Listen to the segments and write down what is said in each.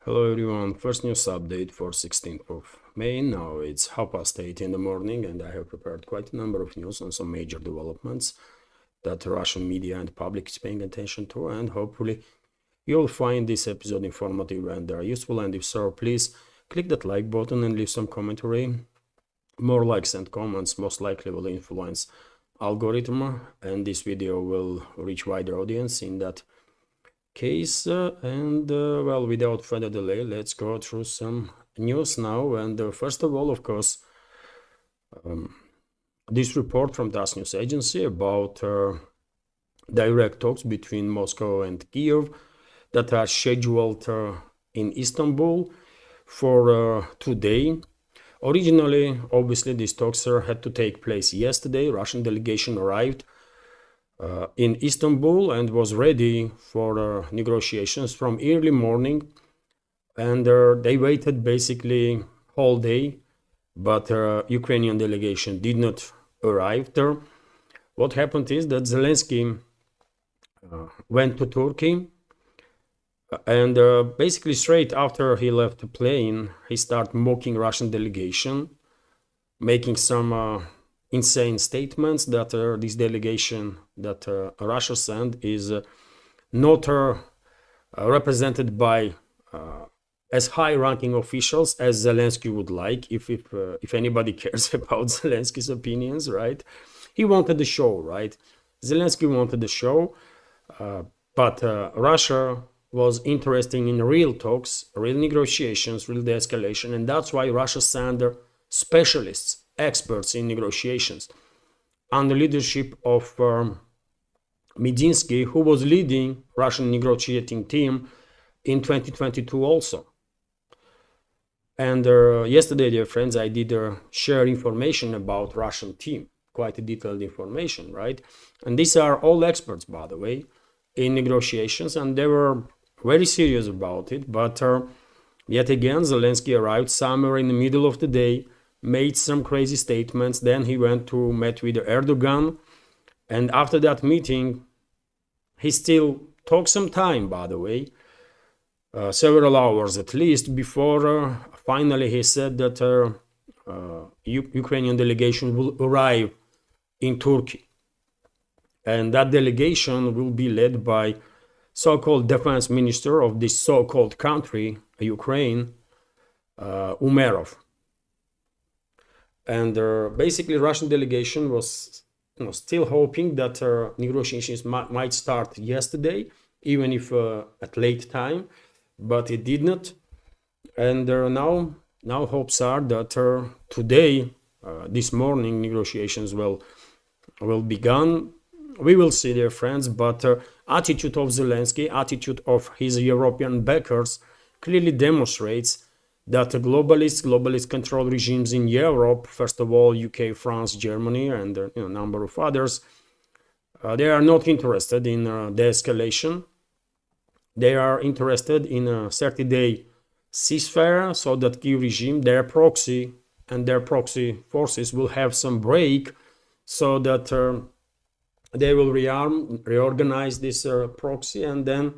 Hello everyone, first news update for 16th of May. Now it's 8:30 in the morning and I have prepared quite a number of news on some major developments that Russian media and public is paying attention to, and hopefully you'll find this episode informative and useful, and if so, please click that like button and leave some commentary. More likes and comments most likely will influence algorithm and this video will reach wider audience in that case. Well, without further delay, let's go through some news now. And first of all, of course, this report from TASS news agency about direct talks between Moscow and Kyiv that are scheduled in Istanbul for today. Originally, obviously, these talks had to take place yesterday. Russian delegation arrived in Istanbul and was ready for negotiations from early morning, and they waited basically whole day, but Ukrainian delegation did not arrive there. What happened is that Zelensky went to Turkey, and basically straight after he left the plane, he started mocking Russian delegation, making some insane statements that this delegation that Russia sent is not represented by as high-ranking officials as Zelensky would like, if anybody cares about Zelensky's opinions, right? He wanted the show, right? Zelensky wanted the show, but Russia was interested in real talks, real negotiations, real de-escalation, and that's why Russia sent specialists, experts in negotiations, under leadership of Medinsky, who was leading Russian negotiating team in 2022 also. And yesterday, dear friends, I did share information about Russian team, quite detailed information, right? And these are all experts, by the way, in negotiations, and they were very serious about it. But yet again, Zelensky arrived somewhere in the middle of the day, made some crazy statements, then he went to meet with Erdogan, and after that meeting, he still took some time, by the way, several hours at least, before finally he said that Ukrainian delegation will arrive in Turkey. And that delegation will be led by so-called defense minister of this so-called country, Ukraine, Umerov. And basically, Russian delegation was still hoping that negotiations might start yesterday, even if at late time, but it did not. And now hopes are that today, this morning, negotiations will begin. We will see, dear friends, but attitude of Zelensky, attitude of his European backers clearly demonstrates that globalist control regimes in Europe, first of all UK, France, Germany, and a number of others, they are not interested in de-escalation. They are interested in a 30-day ceasefire, so that Kyiv regime, their proxy and their proxy forces will have some break, so that they will reorganize this proxy and then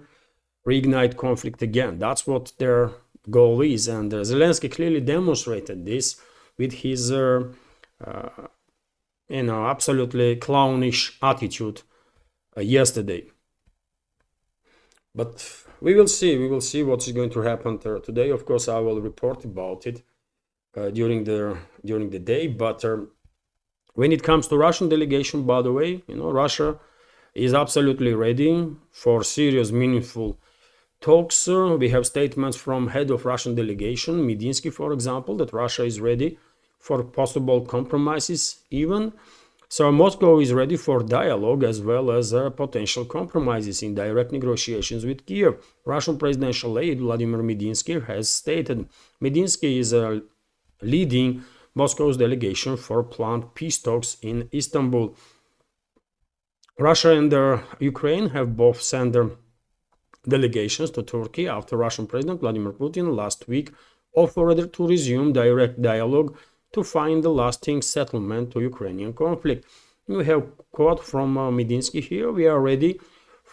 reignite conflict again. That's what their goal is, and Zelensky clearly demonstrated this with his absolutely clownish attitude yesterday. But we will see what is going to happen today. Of course, I will report about it during the day. But when it comes to Russian delegation, by the way, Russia is absolutely ready for serious, meaningful talks. We have statements from head of Russian delegation, Medinsky, for example, that Russia is ready for possible compromises even. So Moscow is ready for dialogue as well as potential compromises in direct negotiations with Kyiv. Russian presidential aide Vladimir Medinsky has stated Medinsky is leading Moscow's delegation for planned peace talks in Istanbul. Russia and Ukraine have both sent their delegations to Turkey after Russian President Vladimir Putin last week offered to resume direct dialogue to find a lasting settlement to Ukrainian conflict. We have quote from Medinsky here: "We are ready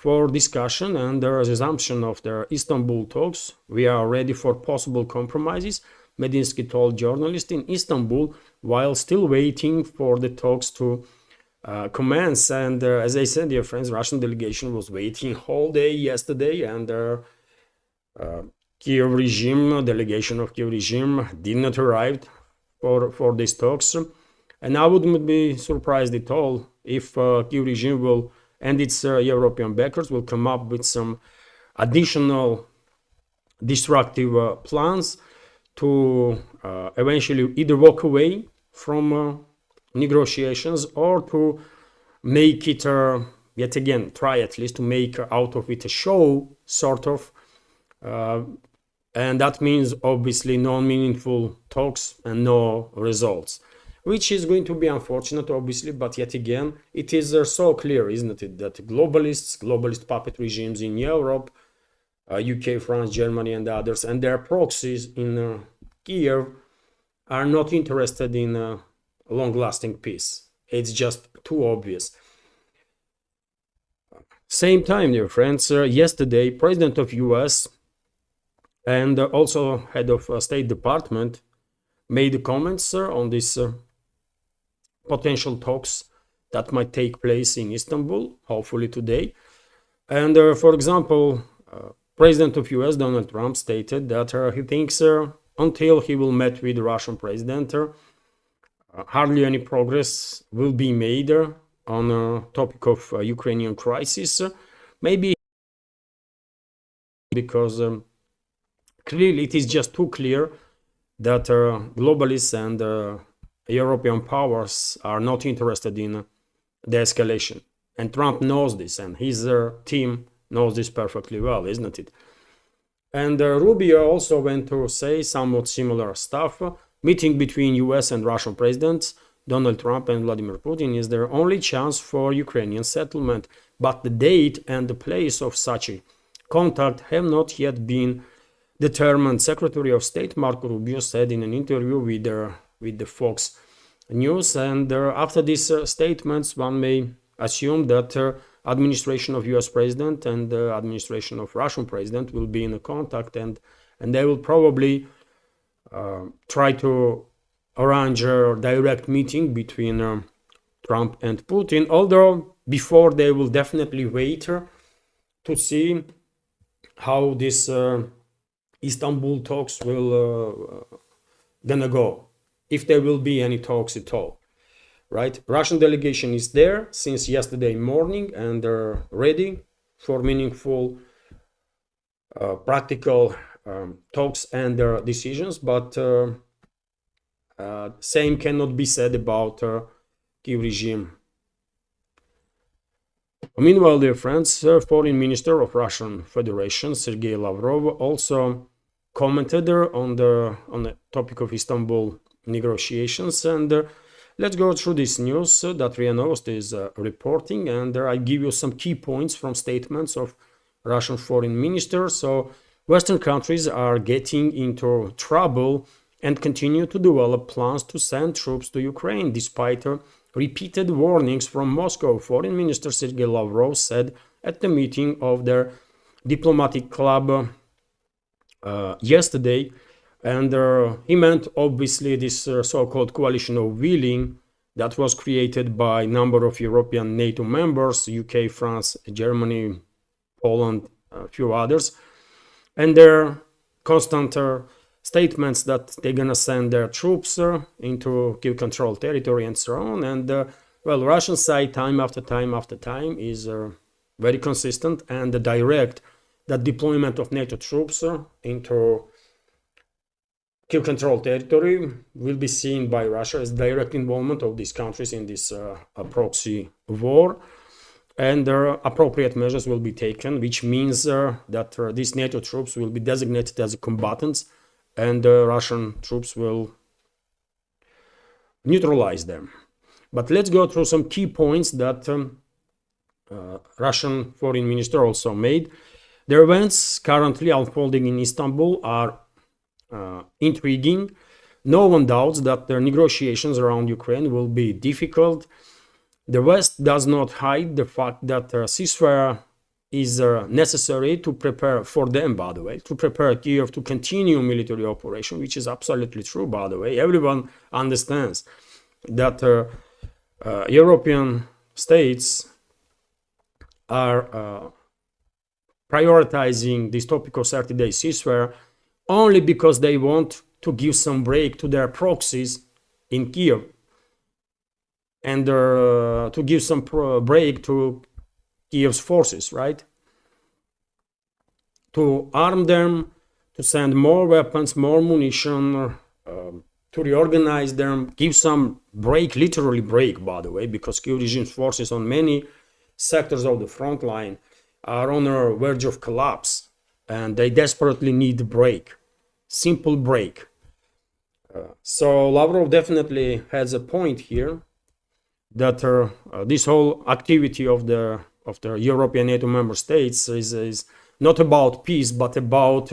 for discussion and the resumption of the Istanbul talks. We are ready for possible compromises, Medinsky told journalists in Istanbul while still waiting for the talks to commence. And as I said, dear friends, Russian delegation was waiting whole day yesterday, and Kyiv regime, delegation of Kyiv regime did not arrive for these talks. And I wouldn't be surprised at all if Kyiv regime will and its European backers will come up with some additional destructive plans to eventually either walk away from negotiations or to make it, yet again, try at least to make out of it a show, sort of. And that means obviously no meaningful talks and no results, which is going to be unfortunate, obviously, but yet again, it is so clear, isn't it, that globalist puppet regimes in Europe, UK, France, Germany, and others, and their proxies in Kyiv are not interested in long-lasting peace. It's just too obvious. Same time, dear friends, yesterday, President of US and also head of State Department made comments on this potential talks that might take place in Istanbul, hopefully today. And for example, President of US Donald Trump stated that he thinks until he will meet with the Russian president, hardly any progress will be made on the topic of Ukrainian crisis. Maybe because clearly it is just too clear that globalists and European powers are not interested in the escalation. And Trump knows this, and his team knows this perfectly well, isn't it? And Rubio also went to say somewhat similar stuff. Meeting between US and Russian presidents, Donald Trump and Vladimir Putin, is their only chance for Ukrainian settlement. But the date and the place of such a contact have not yet been determined. Secretary of State Marco Rubio said in an interview with the Fox News. And after these statements, one may assume that administration of US president and the administration of Russian president will be in contact, and they will probably try to arrange a direct meeting between Trump and Putin, although before they will definitely wait to see how this Istanbul talks will gonna go, if there will be any talks at all, right? Russian delegation is there since yesterday morning and they're ready for meaningful, practical talks and their decisions, but same cannot be said about Kyiv regime. Meanwhile, dear friends, Foreign Minister of Russian Federation Sergey Lavrov also commented on the topic of Istanbul negotiations, and let's go through this news that RIA Novosti is reporting, and I give you some key points from statements of Russian foreign minister. So Western countries are getting into trouble and continue to develop plans to send troops to Ukraine despite repeated warnings from Moscow. Foreign Minister Sergey Lavrov said at the meeting of their diplomatic club yesterday, and he meant obviously this so-called coalition of willing that was created by a number of European NATO members, UK, France, Germany, Poland, a few others, and their constant statements that they're gonna send their troops into Kyiv controlled territory and so on. And well, Russian side time after time after time is very consistent and direct that deployment of NATO troops into Kyiv controlled territory will be seen by Russia as direct involvement of these countries in this proxy war, and appropriate measures will be taken, which means that these NATO troops will be designated as combatants, and Russian troops will neutralize them. But let's go through some key points that Russian foreign minister also made. The events currently unfolding in Istanbul are intriguing. No one doubts that the negotiations around Ukraine will be difficult. The West does not hide the fact that ceasefire is necessary to prepare for them, by the way, to prepare Kyiv to continue military operation, which is absolutely true, by the way. Everyone understands that European states are prioritizing this topic of 30-day ceasefire only because they want to give some break to their proxies in Kyiv and to give some break to Kyiv's forces, right? To arm them, to send more weapons, more munition, to reorganize them, give some break, literally break, by the way, because Kyiv regime's forces on many sectors of the front line are on the verge of collapse, and they desperately need a break, simple break. So Lavrov definitely has a point here that this whole activity of the European NATO member states is not about peace, but about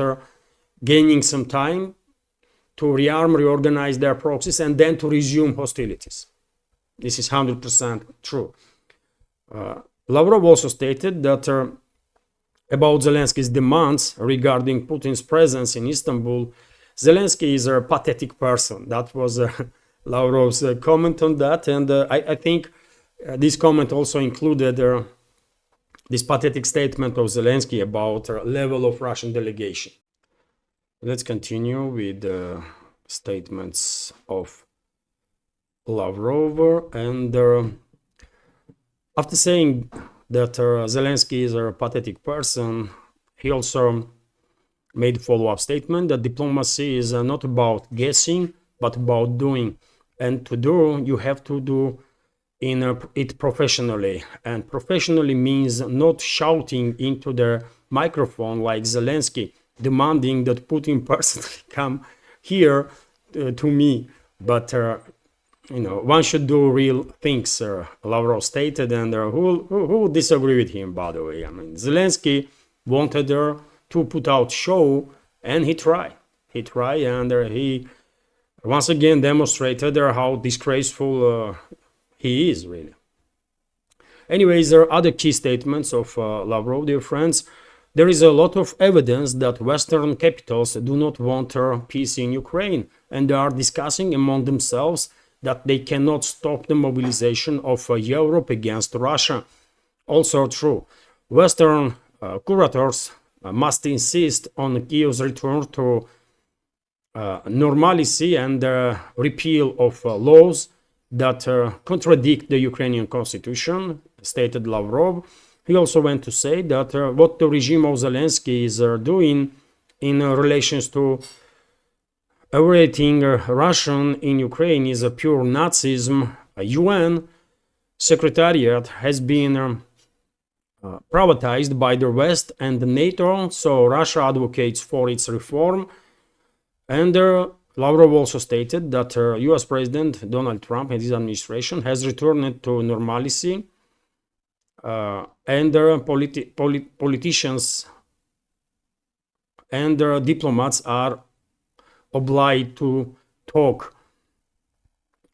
gaining some time to rearm, reorganize their proxies, and then to resume hostilities. This is 100% true. Lavrov also stated that about Zelensky's demands regarding Putin's presence in Istanbul, Zelensky is a pathetic person. That was Lavrov's comment on that, and I think this comment also included this pathetic statement of Zelensky about level of Russian delegation. Let's continue with the statements of Lavrov, and after saying that Zelensky is a pathetic person, he also made a follow-up statement that diplomacy is not about guessing, but about doing. And to do, you have to do it professionally. And professionally means not shouting into the microphone like Zelensky, demanding that Putin personally come here to me. But one should do real things, Lavrov stated, and who would disagree with him, by the way? I mean, Zelensky wanted to put out show, and he tried. And he once again demonstrated how disgraceful he is, really. Anyways, there are other key statements of Lavrov, dear friends. There is a lot of evidence that Western capitals do not want peace in Ukraine, and they are discussing among themselves that they cannot stop the mobilization of Europe against Russia. Also true. Western curators must insist on Kyiv's return to normalcy and repeal of laws that contradict the Ukrainian constitution, stated Lavrov. He also went to say that what the regime of Zelensky is doing in relations to everything Russian in Ukraine is a pure Nazism. A UN secretariat has been privatized by the West and NATO, so Russia advocates for its reform. And Lavrov also stated that US President Donald Trump and his administration has returned to normalcy, and politicians and diplomats are obliged to talk.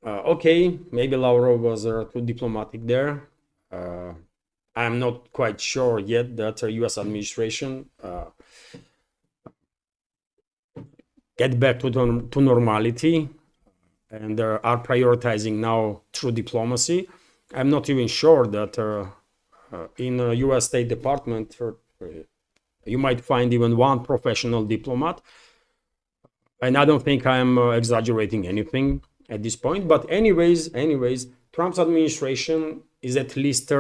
Okay, maybe Lavrov was too diplomatic there. I'm not quite sure yet that US administration get back to normality and are prioritizing now through diplomacy. I'm not even sure that in a US State Department you might find even one professional diplomat. And I don't think I'm exaggerating anything at this point. But anyways, Trump's administration is at least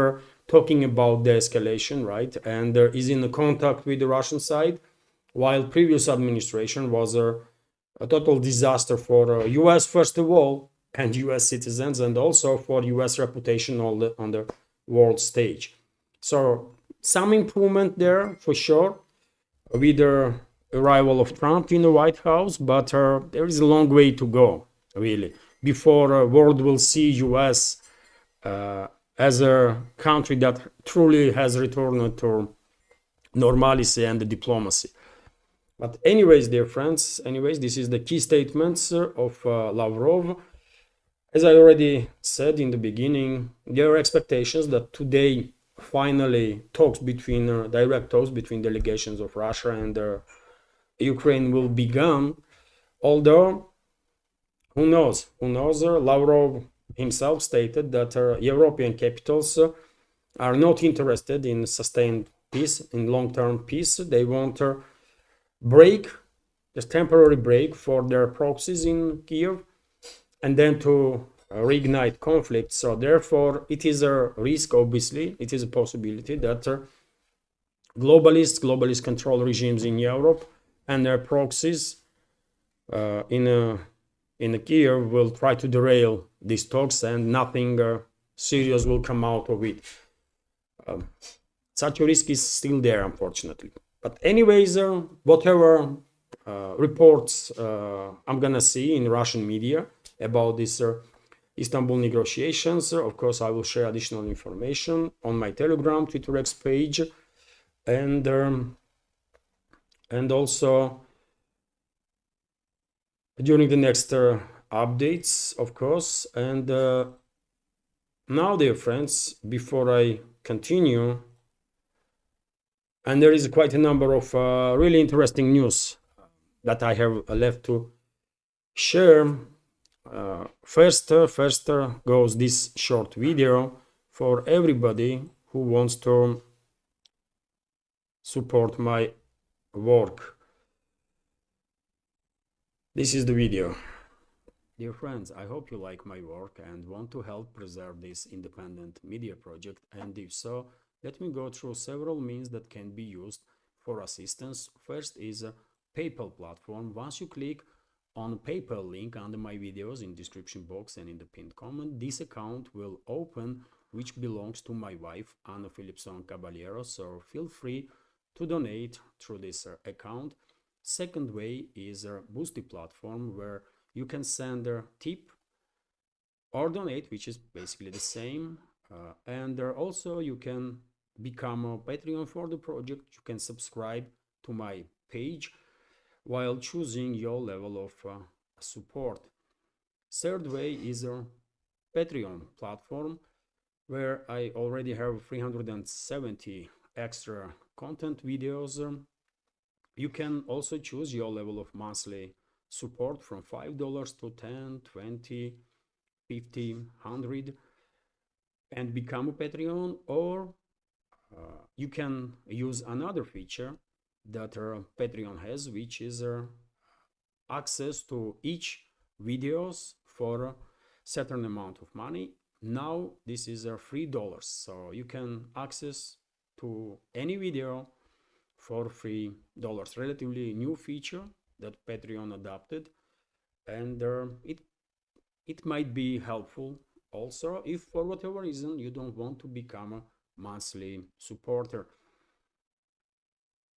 talking about the escalation, right? And is in contact with the Russian side, while previous administration was a total disaster for US, first of all, and US citizens, and also for US reputation on the world stage. So some improvement there for sure with the arrival of Trump in the White House, but there is a long way to go, really, before the world will see US as a country that truly has returned to normalcy and diplomacy. But anyways, dear friends, this is the key statements of Lavrov. As I already said in the beginning, there are expectations that today finally talks between direct talks between delegations of Russia and Ukraine will begin. Although, who knows? Lavrov himself stated that European capitals are not interested in sustained peace, in long-term peace. They want a break, just temporary break for their proxies in Kyiv, and then to reignite conflict. So therefore, it is a risk, obviously, it is a possibility that globalist control regimes in Europe and their proxies in Kyiv will try to derail these talks, and nothing serious will come out of it. Such a risk is still there, unfortunately. But anyways, whatever reports I'm gonna see in Russian media about this Istanbul negotiations, of course I will share additional information on my Telegram, Twitter X page, and also during the next updates, of course. And now, dear friends, before I continue, and there is quite a number of really interesting news that I have left to share. First goes this short video for everybody who wants to support my work. This is the video. Dear friends, I hope you like my work and want to help preserve this independent media project, and if so, let me go through several means that can be used for assistance. First is a PayPal platform. Once you click on PayPal link under my videos in description box and in the pinned comment, this account will open, which belongs to my wife Anna Philipson Caballero, so feel free to donate through this account. Second way is a Boosty platform, where you can send a tip or donate, which is basically the same, and also you can become a Patreon for the project. You can subscribe to my page while choosing your level of support. Third way is a Patreon platform, where I already have 370 extra content videos. You can also choose your level of monthly support from $5 to $10, $20, $50, $100 and become a Patreon, or you can use another feature that Patreon has, which is access to each videos for a certain amount of money. Now this is $3, so you can access to any video for $3. Relatively new feature that Patreon adopted, and it might be helpful also if for whatever reason you don't want to become a monthly supporter.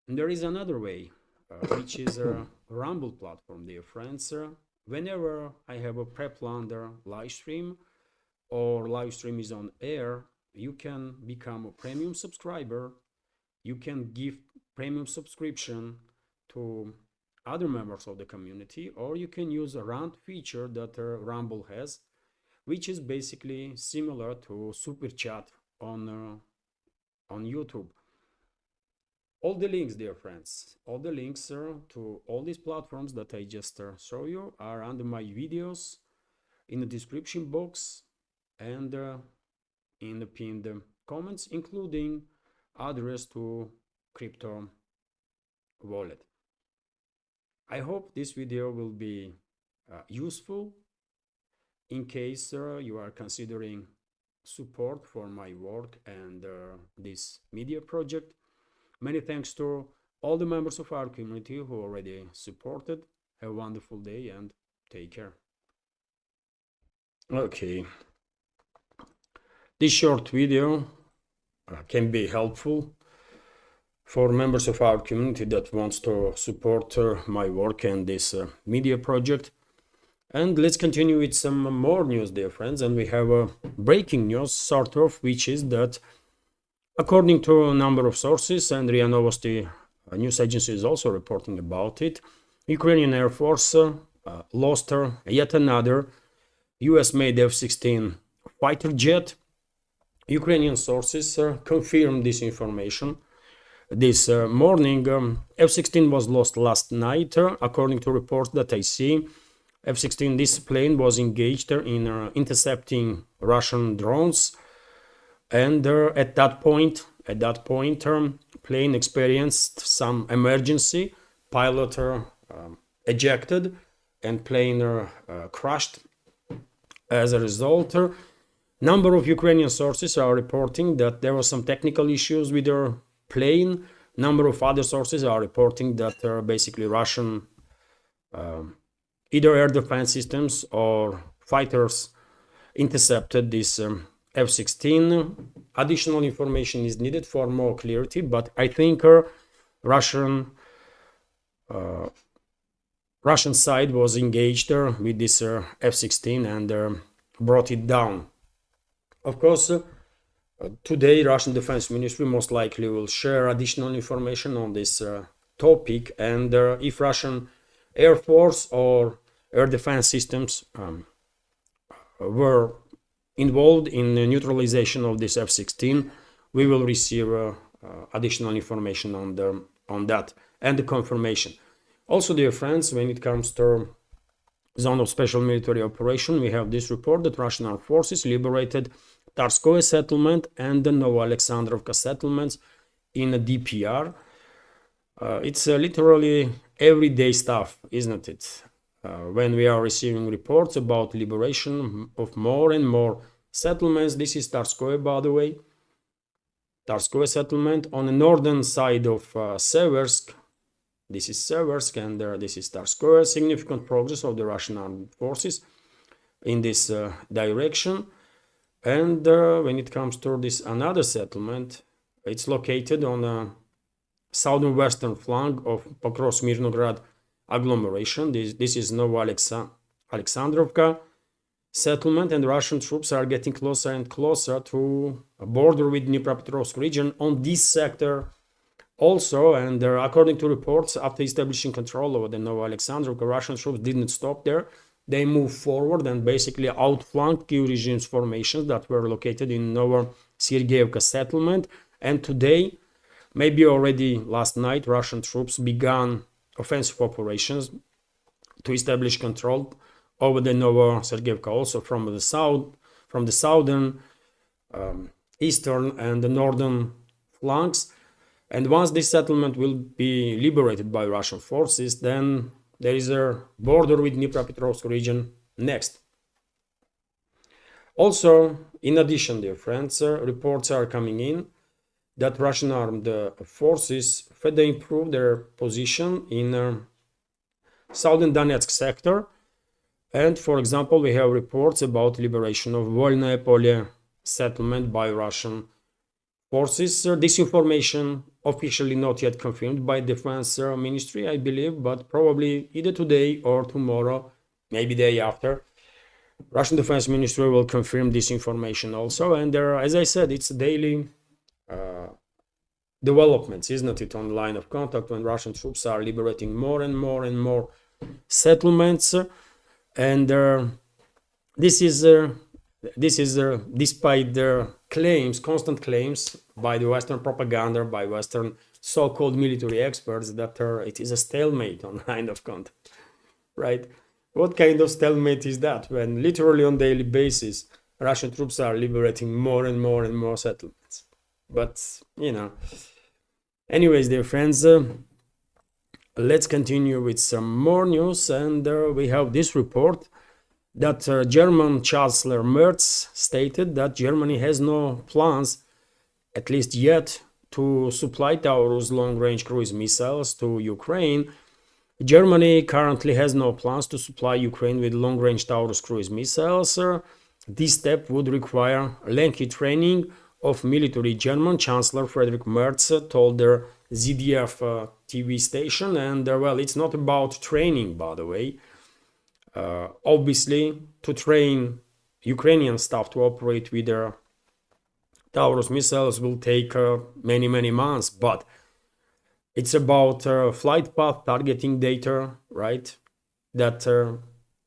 And there is another way, which is a Rumble platform, dear friends. Whenever I have a pre-planned live stream or live stream is on air, you can become a premium subscriber. You can give premium subscription to other members of the community, or you can use a rant feature that Rumble has, which is basically similar to super chat on YouTube. All the links, dear friends, all the links to all these platforms that I just show you are under my videos in the description box and in the pinned comments, including address to crypto wallet. I hope this video will be useful in case you are considering support for my work and this media project. Many thanks to all the members of our community who already supported. Have a wonderful day and take care. Okay, this short video can be helpful for members of our community that wants to support my work and this media project. And let's continue with some more news, dear friends. And we have a breaking news, sort of, which is that according to a number of sources, and RIA Novosti news agency is also reporting about it, Ukrainian Air Force lost yet another US-made F-16 fighter jet, Ukrainian sources confirm this information. This morning, F-16 was lost last night, according to reports that I see. F-16, this plane was engaged in intercepting Russian drones, and at that point, plane experienced some emergency. Pilot ejected, and plane crashed. As a result, number of Ukrainian sources are reporting that there were some technical issues with their plane. Number of other sources are reporting that basically Russian either air defense systems or fighters intercepted this F-16. Additional information is needed for more clarity, but I think Russian side was engaged with this F-16 and brought it down. Of course, today Russian Defense Ministry most likely will share additional information on this topic, and if Russian Air Force or air defense systems were involved in the neutralization of this F-16, we will receive additional information on that and the confirmation. Also, dear friends, when it comes to zone of special military operation, we have this report that Russian armed forces liberated Tarskoye settlement and the Novoalexandrovka settlements in a DPR. It's literally everyday stuff, isn't it? When we are receiving reports about liberation of more and more settlements. This is Tarskoye, by the way. Tarskoye settlement on the northern side of Seversk. This is Seversk, and this is Tarskoye. Significant progress of the Russian armed forces in this direction. And when it comes to this another settlement, it's located on the southern western flank of Pokros-Mirnograd agglomeration. This is Novoalexandrovka settlement, and Russian troops are getting closer and closer to a border with Dnipropetrovsk region on this sector also. And according to reports, after establishing control over the Novoalexandrovka, Russian troops didn't stop there. They moved forward and basically outflanked Kyiv regime's formations that were located in Novo-Sergeyevka settlement. And today, maybe already last night, Russian troops began offensive operations to establish control over the Novo-Sergeyevka, also from the south, from the southern, eastern and the northern flanks. And once this settlement will be liberated by Russian forces, then there is a border with Dnipropetrovsk region next. Also, in addition, dear friends, reports are coming in that Russian armed forces further improve their position in southern Donetsk sector. And for example, we have reports about liberation of Volnoye Polye settlement by Russian forces. This information officially not yet confirmed by Defense Ministry, I believe, but probably either today or tomorrow, maybe day after, Russian Defense Ministry will confirm this information also. And as I said, it's daily developments, isn't it, on the line of contact when Russian troops are liberating more and more and more settlements. And this is despite their claims, constant claims by the Western propaganda, by Western so-called military experts that it is a stalemate on line of contact, right? What kind of stalemate is that when literally on daily basis Russian troops are liberating more and more and more settlements? But, you know, anyways, dear friends, let's continue with some more news. And we have this report that German Chancellor Mertz stated that Germany has no plans, at least yet, to supply Taurus long-range cruise missiles to Ukraine. Germany currently has no plans to supply Ukraine with long-range Taurus cruise missiles. This step would require lengthy training of military. German Chancellor Friedrich Merz told their ZDF TV station. And well, it's not about training, by the way. Obviously, to train Ukrainian staff to operate with their Taurus missiles will take many, many months, but it's about flight path targeting data, right? That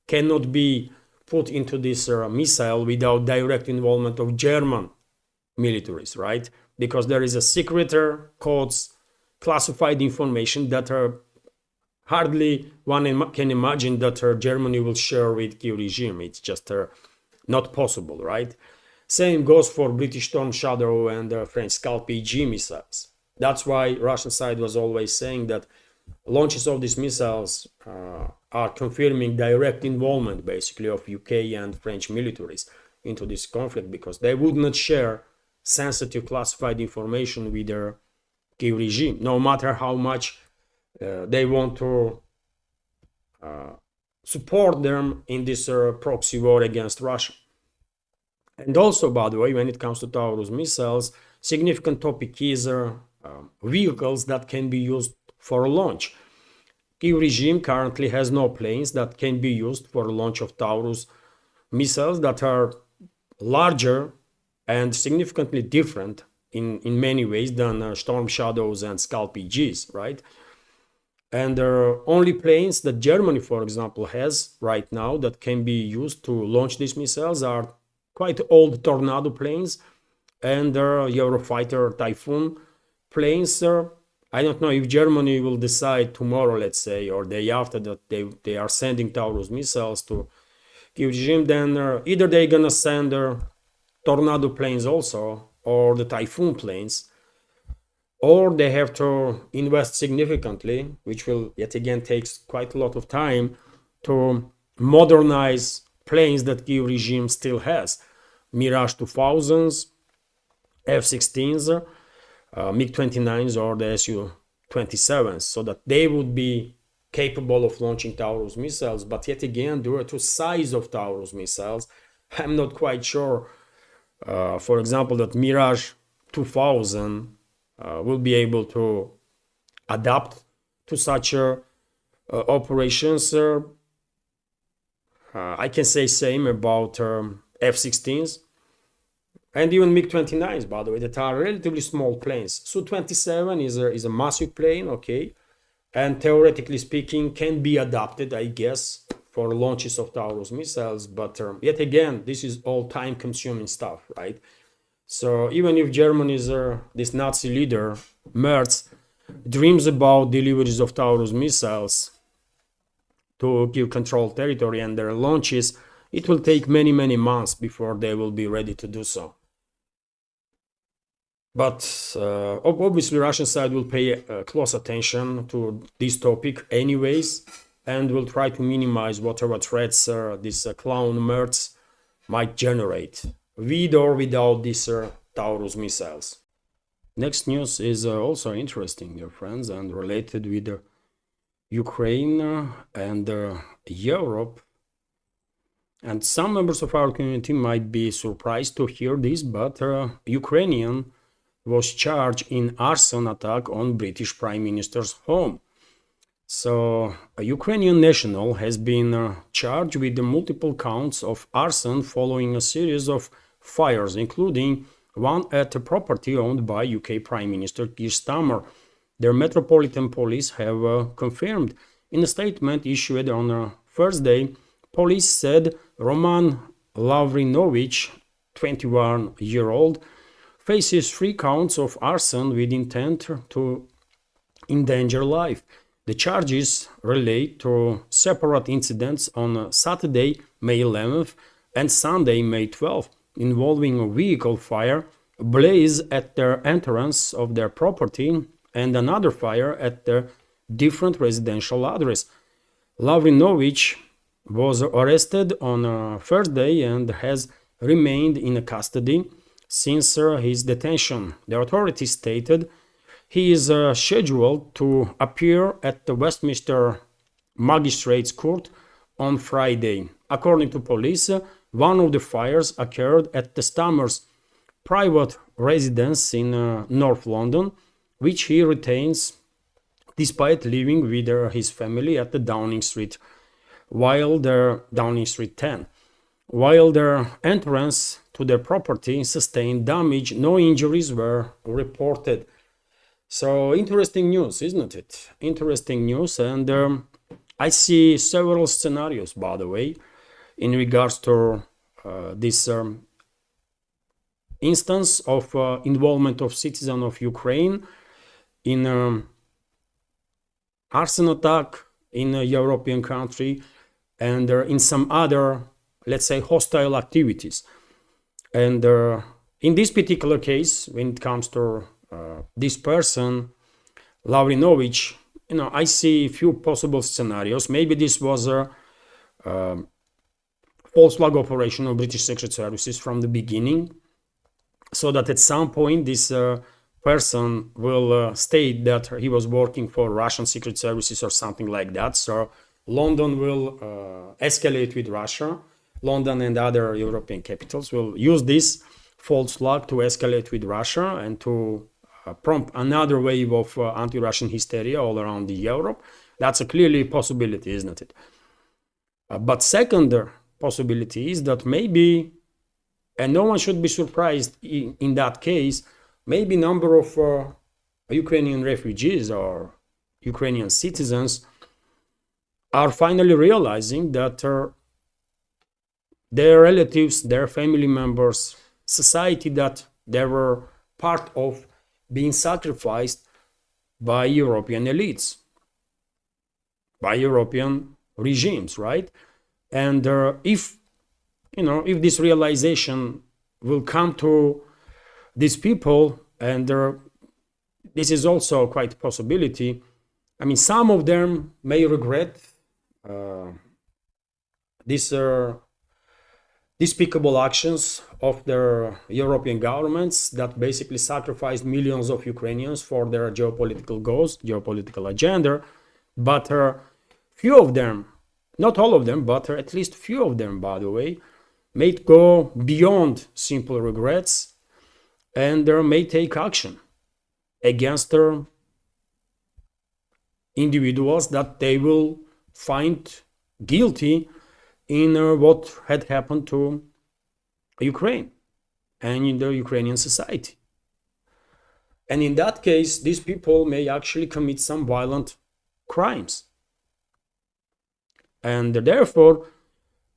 cannot be put into this missile without direct involvement of German militaries, right? Because there is a secret codes, classified information that hardly one can imagine that Germany will share with Kyiv regime. It's just not possible, right? Same goes for British Storm Shadow and French Scalp-G missiles. That's why Russian side was always saying that launches of these missiles are confirming direct involvement, basically, of UK and French militaries into this conflict, because they would not share sensitive classified information with their Kyiv regime, no matter how much they want to support them in this proxy war against Russia. And also, by the way, when it comes to Taurus missiles, significant topic is vehicles that can be used for launch. Kyiv regime currently has no planes that can be used for launch of Taurus missiles that are larger and significantly different in many ways than Storm Shadows and Scalp-Gs, right? And only planes that Germany, for example, has right now that can be used to launch these missiles are quite old Tornado planes and Eurofighter Typhoon planes. I don't know if Germany will decide tomorrow, let's say, or day after, that they are sending Taurus missiles to Kyiv regime, then either they're gonna send Tornado planes also, or the Typhoon planes, or they have to invest significantly, which will yet again takes quite a lot of time, to modernize planes that Kyiv regime still has. Mirage 2000s, F-16s, MiG-29s, or the Su-27s, so that they would be capable of launching Taurus missiles. But yet again, due to size of Taurus missiles, I'm not quite sure, for example, that Mirage 2000 will be able to adapt to such operations. I can say same about F-16s and even MiG-29s, by the way, that are relatively small planes. Su-27 is a massive plane, okay, and theoretically speaking can be adapted, I guess, for launches of Taurus missiles. But yet again, this is all time-consuming stuff, right? So even if Germany's this Nazi leader, Mertz, dreams about deliveries of Taurus missiles to Kyiv controlled territory and their launches, it will take many, many months before they will be ready to do so. But obviously Russian side will pay close attention to this topic anyways, and will try to minimize whatever threats this clown Mertz might generate, with or without these Taurus missiles. Next news is also interesting, dear friends, and related with Ukraine and Europe. And some members of our community might be surprised to hear this, but Ukrainian was charged in arson attack on British Prime Minister's home. So a Ukrainian national has been charged with the multiple counts of arson following a series of fires, including one at a property owned by UK Prime Minister Keir Starmer. Their Metropolitan Police have confirmed. In a statement issued on Thursday, police said Roman Lavrinovich, 21-year-old, faces 3 counts of arson with intent to endanger life. The charges relate to separate incidents on Saturday, May 11th and Sunday, May 12th, involving a vehicle fire, a blaze at their entrance of their property, and another fire at their different residential address. Lavrinovich was arrested on Thursday and has remained in custody since his detention. The authorities stated he is scheduled to appear at the Westminster Magistrates Court on Friday. According to police, one of the fires occurred at the Starmer's private residence in North London, which he retains despite living with his family at the Downing Street 10. While their entrance to their property sustained damage, no injuries were reported. So interesting news, isn't it? Interesting news, and I see several scenarios, by the way, in regards to this instance of involvement of citizens of Ukraine in arson attack in a European country and in some other, let's say, hostile activities. And in this particular case, when it comes to this person, Lavrinovich, I see a few possible scenarios. Maybe this was a false flag operation of British Secret Services from the beginning, so that at some point this person will state that he was working for Russian Secret Services or something like that. So London will escalate with Russia. London and other European capitals will use this false flag to escalate with Russia and to prompt another wave of anti-Russian hysteria all around the Europe. That's a clearly possibility, isn't it? But second possibility is that maybe, and no one should be surprised in that case, maybe number of Ukrainian refugees or Ukrainian citizens are finally realizing that their relatives, their family members, society that they were part of being sacrificed by European elites, by European regimes, right? And if this realization will come to these people, and this is also quite a possibility. I mean, some of them may regret these despicable actions of their European governments that basically sacrificed millions of Ukrainians for their geopolitical goals, geopolitical agenda. But few of them, not all of them, but at least few of them, by the way, may go beyond simple regrets and may take action against individuals that they will find guilty in what had happened to Ukraine and in the Ukrainian society. And in that case, these people may actually commit some violent crimes. And therefore,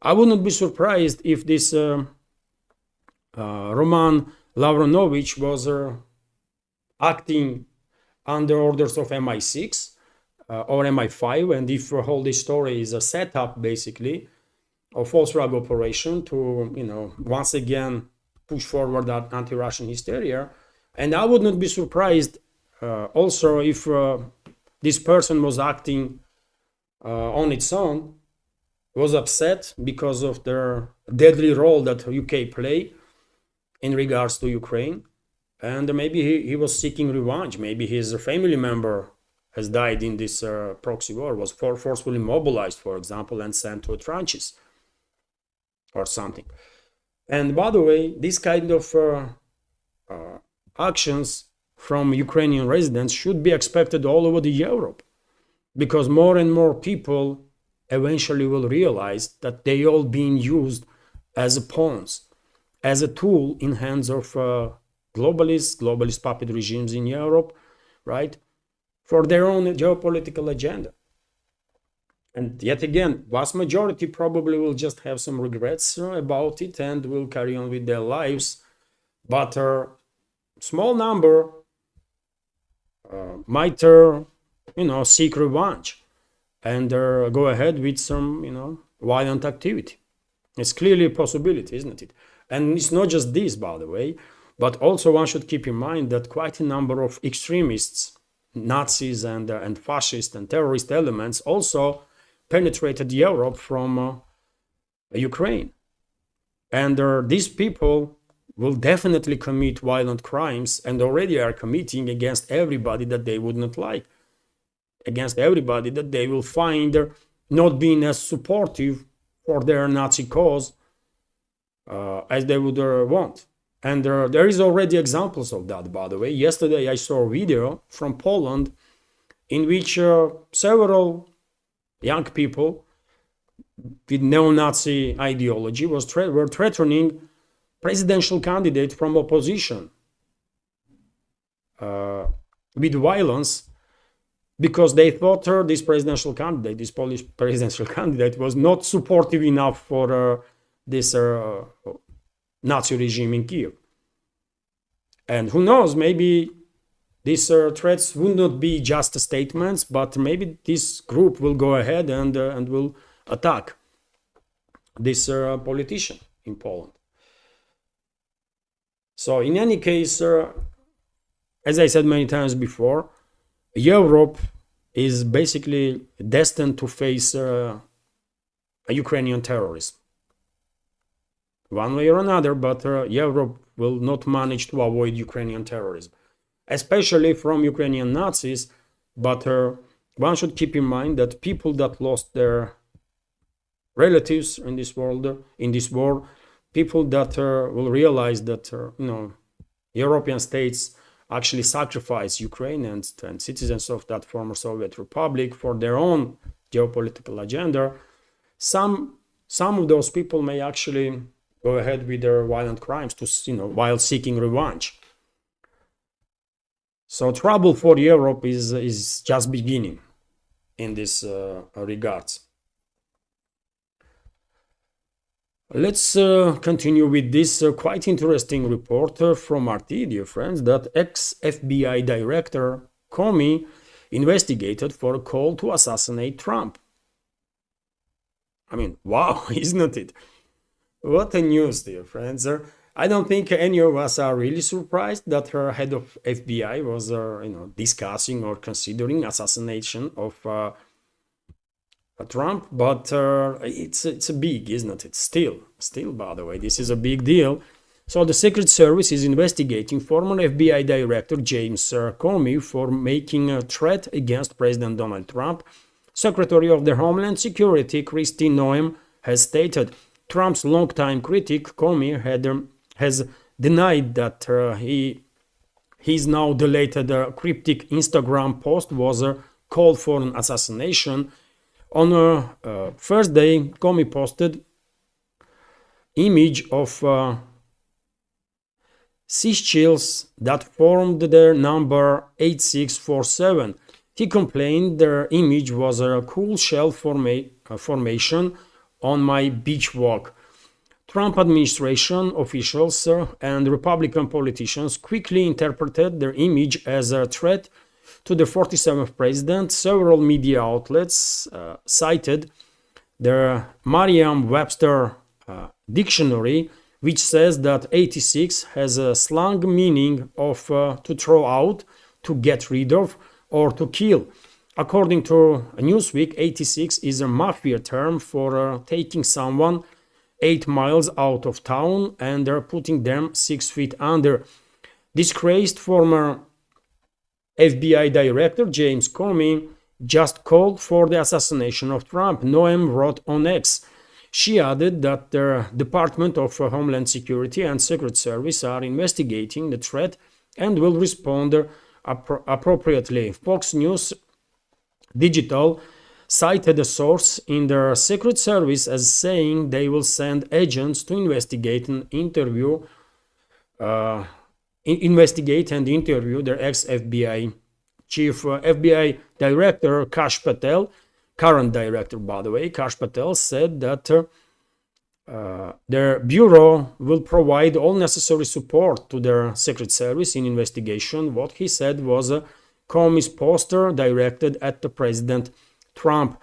I would not be surprised if this Roman Lavrinovich was acting under orders of MI6 or MI5, and if all this story is a setup, basically, a false flag operation to, once again push forward that anti-Russian hysteria. And I would not be surprised also if this person was acting on its own, was upset because of the deadly role that UK play in regards to Ukraine. And maybe he was seeking revenge. Maybe his family member has died in this proxy war, was forcefully mobilized, for example, and sent to trenches or something. And by the way, this kind of actions from Ukrainian residents should be expected all over the Europe, because more and more people eventually will realize that they all being used as pawns, as a tool in hands of globalist puppet regimes in Europe, right, for their own geopolitical agenda. And yet again, vast majority probably will just have some regrets about it and will carry on with their lives. But a small number might, seek revenge and go ahead with some, violent activity. It's clearly a possibility, isn't it? And it's not just this, by the way, but also one should keep in mind that quite a number of extremists, Nazis and fascist and terrorist elements also penetrated Europe from Ukraine. And these people will definitely commit violent crimes and already are committing against everybody that they would not like, against everybody that they will find not being as supportive for their Nazi cause as they would want. And there is already examples of that, by the way. Yesterday I saw a video from Poland in which several young people with neo-Nazi ideology were threatening presidential candidate from opposition with violence, because they thought this presidential candidate, this Polish presidential candidate, was not supportive enough for this Nazi regime in Kyiv. And who knows, maybe these threats will not be just statements, but maybe this group will go ahead and will attack this politician in Poland. So in any case, as I said many times before, Europe is basically destined to face a Ukrainian terrorism, one way or another, but Europe will not manage to avoid Ukrainian terrorism, especially from Ukrainian Nazis. But one should keep in mind that people that lost their relatives in this world, in this war, people that will realize that European states actually sacrifice Ukraine and citizens of that former Soviet Republic for their own geopolitical agenda. Some of those people may actually go ahead with their violent crimes while seeking revenge. So trouble for Europe is just beginning in this regards. Let's continue with this quite interesting report from RT, dear friends, that ex-FBI director Comey investigated for a call to assassinate Trump. I mean, wow, isn't it? What a news, dear friends. I don't think any of us are really surprised that her head of FBI was discussing or considering assassination of Trump, but it's a big, isn't it? Still, by the way, this is a big deal. So the Secret Service is investigating former FBI Director James Comey for making a threat against President Donald Trump. Secretary of the Homeland Security Kristi Noem has stated Trump's longtime critic Comey has denied that his now deleted cryptic Instagram post was a call for an assassination. On Thursday, Comey posted image of seashells that formed their number 8647. He complained their image was a cool shell formation on my beach walk. Trump administration officials and Republican politicians quickly interpreted their image as a threat to the 47th president. Several media outlets cited the Merriam-Webster dictionary, which says that 86 has a slang meaning of to throw out, to get rid of, or to kill. According to Newsweek, 86 is a mafia term for taking someone 8 miles out of town and putting them 6 feet under. Disgraced former FBI Director James Comey just called for the assassination of Trump, Noem wrote on X. She added that the Department of Homeland Security and Secret Service are investigating the threat and will respond appropriately. Fox News Digital cited a source in their Secret Service as saying they will send agents to investigate and interview their ex-FBI chief. FBI Director Kash Patel, current director by the way, Kash Patel said that their bureau will provide all necessary support to their Secret Service in investigation. What he said was Comey's poster directed at the President Trump.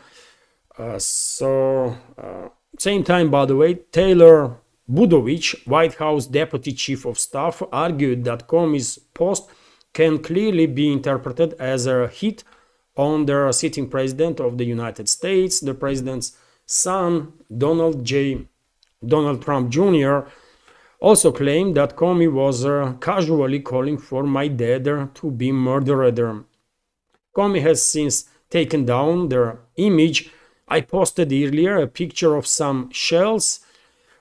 Same time, by the way, Taylor Budovich, White House Deputy Chief of Staff, argued that Comey's post can clearly be interpreted as a hit on the sitting president of the United States. The president's son, Donald Trump Jr., also claimed that Comey was casually calling for my dad to be murdered. Comey has since taken down their image. I posted earlier a picture of some shells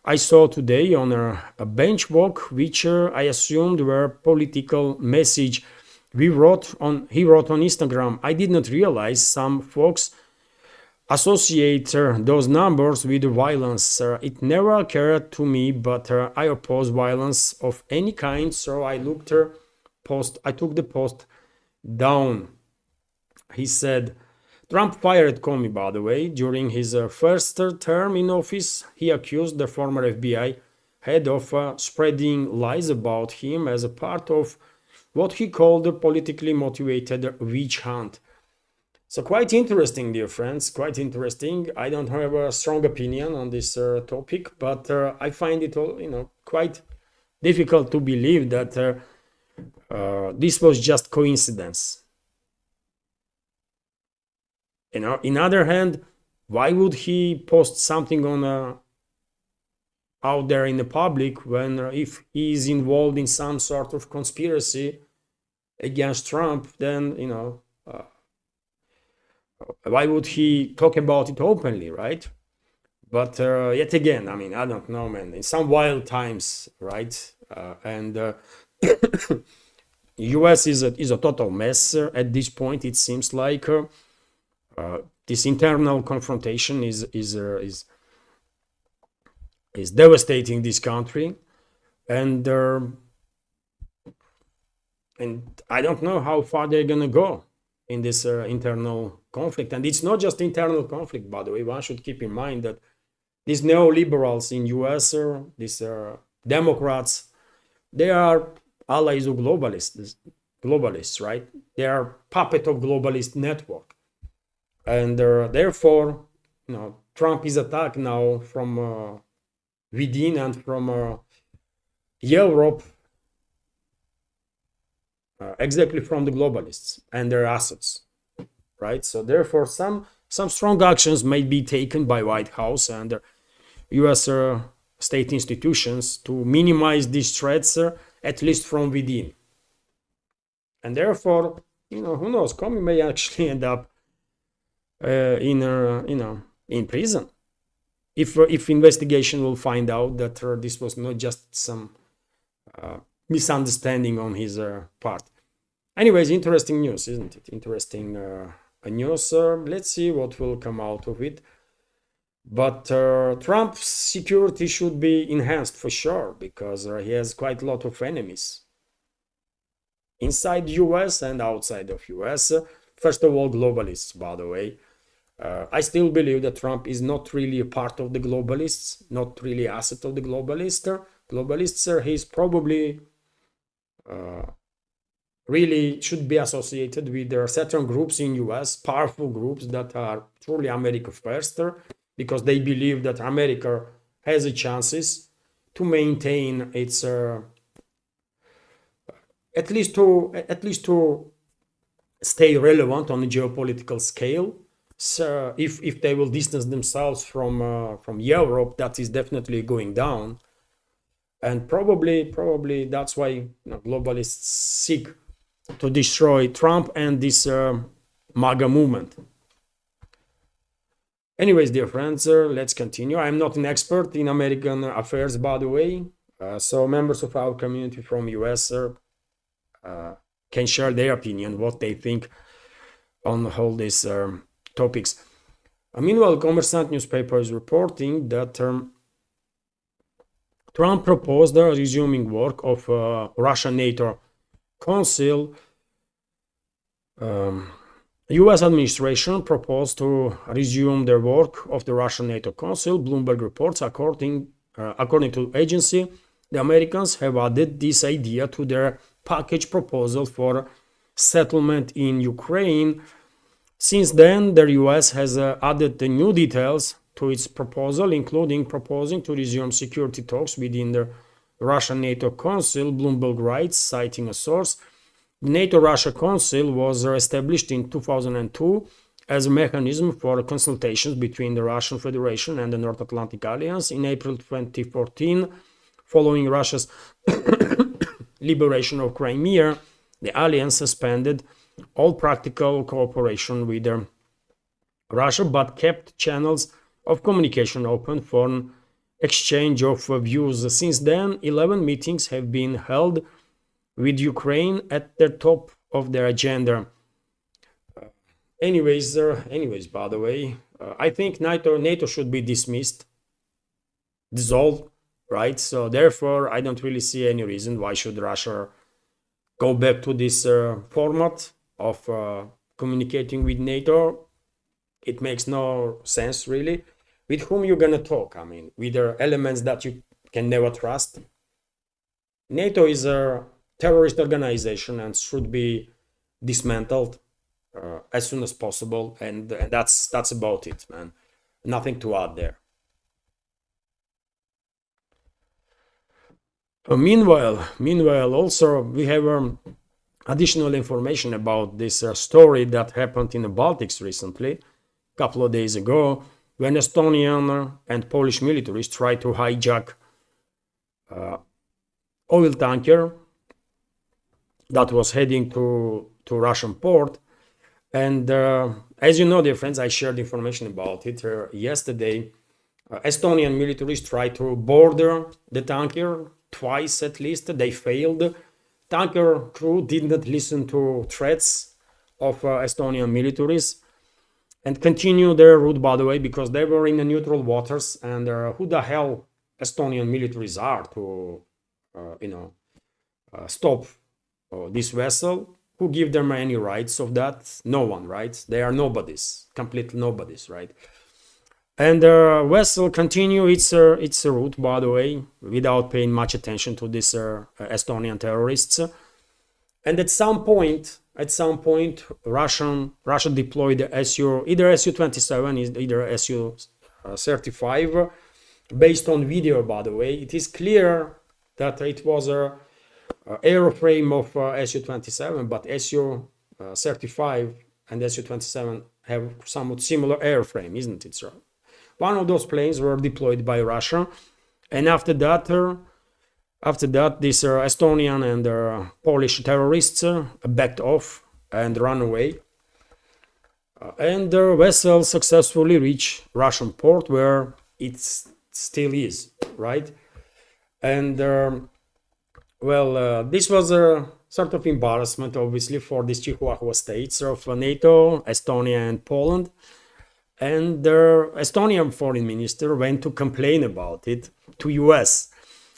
I saw today on a bench walk, which I assumed were political message. He wrote on Instagram, I did not realize some folks associate those numbers with violence. It never occurred to me, but I oppose violence of any kind, so I took the post down. He said, Trump fired Comey, by the way, during his first term in office. He accused the former FBI ahead of spreading lies about him as a part of what he called a politically motivated witch hunt. So quite interesting, dear friends, quite interesting. I don't have a strong opinion on this topic, but I find it all, quite difficult to believe that this was just coincidence. In other hand, why would he post something on out there in the public when if he is involved in some sort of conspiracy against Trump, then why would he talk about it openly, right? But yet again, I mean, I don't know, man. In some wild times, right? And U.S. is a total mess at this point. It seems like this internal confrontation is devastating this country, and I don't know how far they're gonna go in this internal conflict. And it's not just internal conflict, by the way. One should keep in mind that these neoliberals in US, these Democrats, they are allies of globalists, right? They are puppet of globalist network. And therefore, Trump is attacked now from within and from Europe, exactly from the globalists and their assets, right? So therefore, some strong actions may be taken by White House and U.S. State institutions to minimize these threats, at least from within. And therefore, who knows? Comey may actually end up in prison if investigation will find out that this was not just some misunderstanding on his part. Anyways, interesting news, isn't it? Interesting news. Let's see what will come out of it. But Trump's security should be enhanced for sure, because he has quite a lot of enemies inside US and outside of US. First of all, globalists, by the way. I still believe that Trump is not really a part of the globalists, not really asset of the globalists. He's probably really should be associated with certain groups in US, powerful groups that are truly America first, because they believe that America has a chances to maintain its at least to stay relevant on a geopolitical scale. So if they will distance themselves from Europe, that is definitely going down, and probably that's why globalists seek to destroy Trump and this MAGA movement. Anyways, dear friends, let's continue. I'm not an expert in American affairs, by the way, so members of our community from US can share their opinion, what they think on all these topics. Meanwhile, Kommersant newspaper is reporting that Trump proposed the resuming work of Russian NATO Council. U.S. administration proposed to resume the work of the Russian NATO Council. Bloomberg reports, according to the agency, the Americans have added this idea to their package proposal for settlement in Ukraine. Since then, the U.S. has added the new details to its proposal, including proposing to resume security talks within the Russian NATO Council. Bloomberg writes, citing a source, the NATO-Russia Council was established in 2002 as a mechanism for consultations between the Russian Federation and the North Atlantic Alliance. In April 2014, following Russia's liberation of Crimea, the alliance suspended all practical cooperation with Russia, but kept channels of communication open for an exchange of views. Since then, 11 meetings have been held with Ukraine at the top of their agenda. Anyways, by the way, I think NATO should be dissolved, right? So therefore, I don't really see any reason why should Russia go back to this format of communicating with NATO. It makes no sense, really. With whom you're gonna talk? I mean, with the elements that you can never trust. NATO is a terrorist organization and should be dismantled as soon as possible, and that's about it, man. Nothing to add there. Meanwhile, also we have additional information about this story that happened in the Baltics recently, a couple of days ago, when Estonian and Polish militaries tried to hijack oil tanker that was heading to Russian port. And as you know, dear friends, I shared information about it yesterday. Estonian militaries tried to board the tanker twice at least. They failed. Tanker crew didn't listen to threats of Estonian militaries and continue their route, by the way, because they were in the neutral waters. And who the hell Estonian militaries are to, stop this vessel? Who give them any rights of that? No one, right? They are nobodies, complete nobodies, right? And the vessel continue its route, by the way, without paying much attention to these Estonian terrorists. And at some point, Russia deployed either Su-27, either Su-35, based on video, by the way. It is clear that it was a airframe of Su-27, but Su-35 and Su-27 have somewhat similar airframe, isn't it, sir? One of those planes were deployed by Russia, and after that, these Estonian and Polish terrorists backed off and ran away. And the vessel successfully reached Russian port, where it still is, right? And this was a sort of embarrassment, obviously, for these Chihuahua states of NATO, Estonia and Poland. And the Estonian foreign minister went to complain about it to US.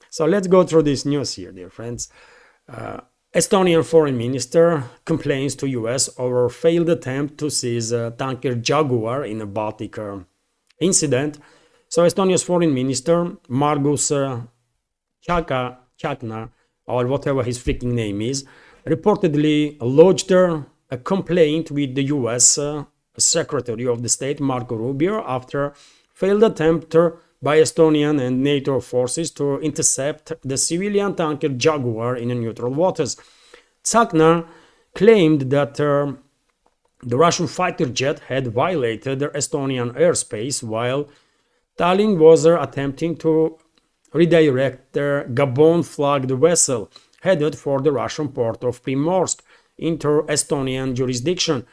So let's go through this news here, dear friends. Estonian foreign minister complains to US over failed attempt to seize a tanker Jaguar in a Baltic incident. So Estonia's foreign minister, Margus Tsahkna, or whatever his freaking name is, reportedly lodged a complaint with the US Secretary of the State, Marco Rubio, after failed attempt by Estonian and NATO forces to intercept the civilian tanker Jaguar in neutral waters. Tsahkna claimed that the Russian fighter jet had violated Estonian airspace while Tallinn was attempting to redirect the Gabon-flagged vessel headed for the Russian port of Primorsk into Estonian jurisdiction.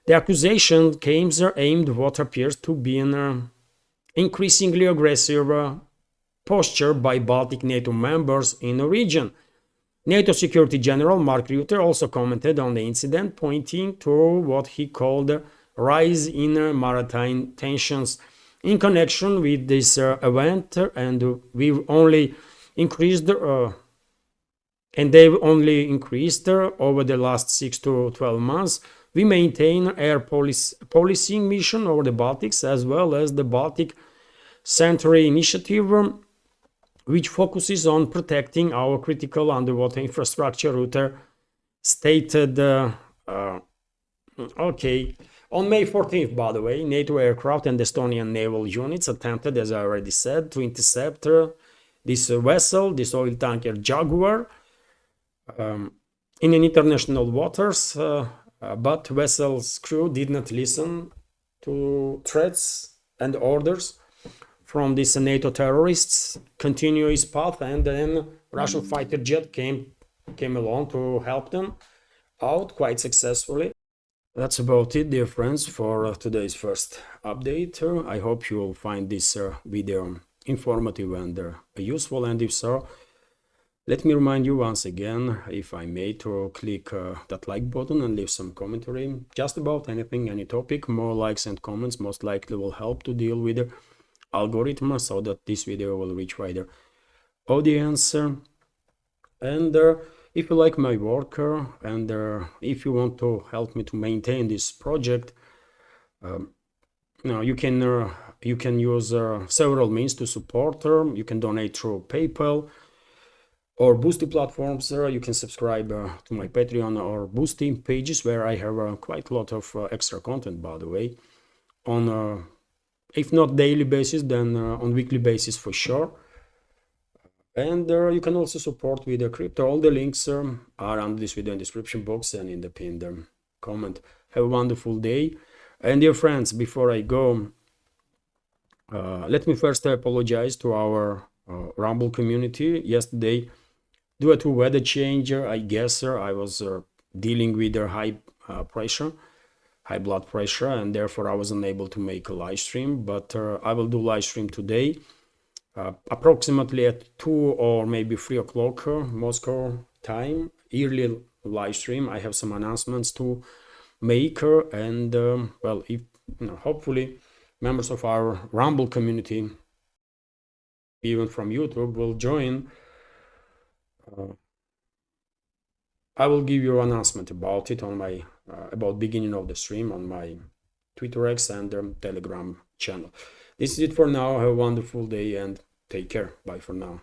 The accusation came aimed what appears to be an increasingly aggressive posture by Baltic NATO members in the region. NATO Security General Mark Rutte also commented on the incident, pointing to what he called a rise in maritime tensions. In connection with this event, and they've only increased over the last 6 to 12 months, we maintain air policing mission over the Baltics, as well as the Baltic Century Initiative, which focuses on protecting our critical underwater infrastructure, Rutte stated. Okay. On May 14th, by the way, NATO aircraft and Estonian naval units attempted, as I already said, to intercept this vessel, this oil tanker Jaguar, in international waters. But vessel's crew did not listen to threats and orders from these NATO terrorists, continue his path, and then Russian fighter jet came along to help them out quite successfully. That's about it, dear friends, for today's first update. I hope you will find this video informative and useful, and if so, let me remind you once again, if I may, to click that like button and leave some commentary just about anything, any topic. More likes and comments most likely will help to deal with the algorithm so that this video will reach wider audience. And if you like my work and if you want to help me to maintain this project, you can you can use several means to support. You can donate through PayPal or Boosty platforms. You can subscribe to my Patreon or Boosty pages, where I have quite a lot of extra content, by the way, on if not daily basis, then on weekly basis for sure. And you can also support with the crypto. All the links are under this video in the description box and in the pinned comment. Have a wonderful day. And dear friends, before I go, let me first apologize to our Rumble community. Yesterday, due to weather change, I guess I was dealing with high blood pressure, and therefore I was unable to make a live stream. But I will do live stream today, approximately at 2 or maybe 3 o'clock Moscow time. Early live stream. I have some announcements to make, and well, if hopefully members of our Rumble community, even from YouTube, will join. I will give you an announcement about it on my about beginning of the stream on my Twitter X and Telegram channel. This is it for now. Have a wonderful day and take care. Bye for now.